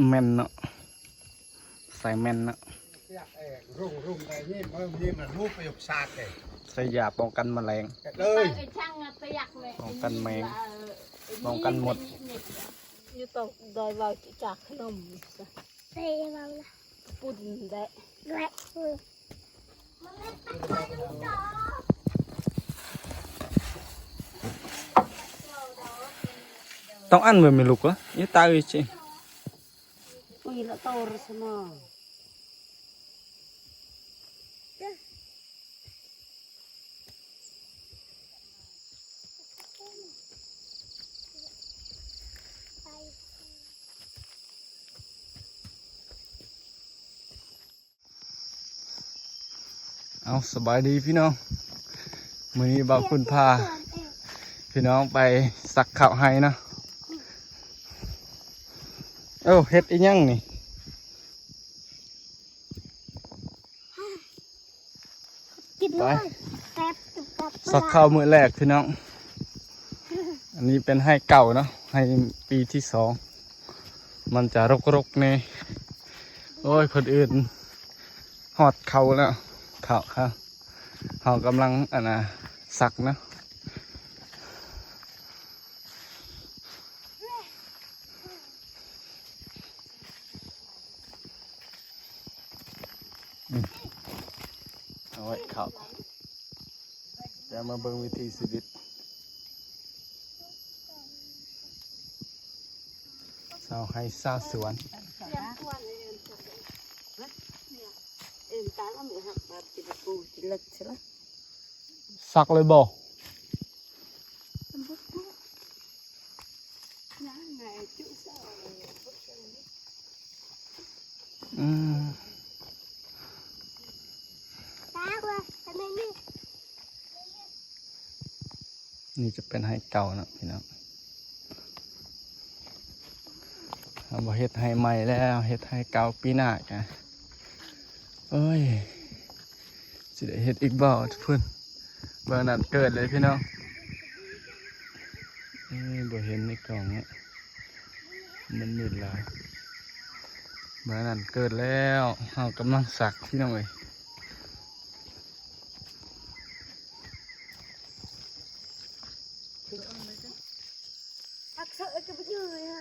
แม่นเนาะใส่แม่นเนาะรุ่งแต่นี่มันมันรูปประโยคศาสตร์เลยใส่ยาป้องกันแมลงเลยป้องกันแมงป้องกันหมดอยู่ตกดอยvàoจากขนมเตะvàoละปุ่นได้และต้องăn về mình lục á như tao đi chị ui là to rồi sao màเอาสบายดีพี่น้องมื้อนี้บ่าวคุณพาพี่น้องไปสักข้าวให้นะเฮ็ดอีหยังนี่ไปสักข้าวมื้อแรกพี่น้องอันนี้เป็นให้เก่าเนาะให้ปีที่สองมันจะรกๆนี่โอ้ยคนอื่นหอดเขาแล้วเขาเขากำลังสักนะเอาไว้เขาจะมาเบิ่งวิธีชีวิตชาวไร่ชาวสวนสักเลยบ่นี่จะเป็นไฮเก่านะพี่น้องเอาบ่เฮ็ดไฮใหม่แล้วเฮ็ดไฮเก่าปีหน้ากันเอ้ยสิได้เฮ็ดอีกบ่ทุกคนเบอร์นั้นเกิดเลยพี่น้องบ่เห็นในกล่องเนี่ยมันมืดหลายเบอร์นั้นเกิดแล้วเรากำลังสักพี่น้องเอ้ยผักเสอะจะไปยืดฮะ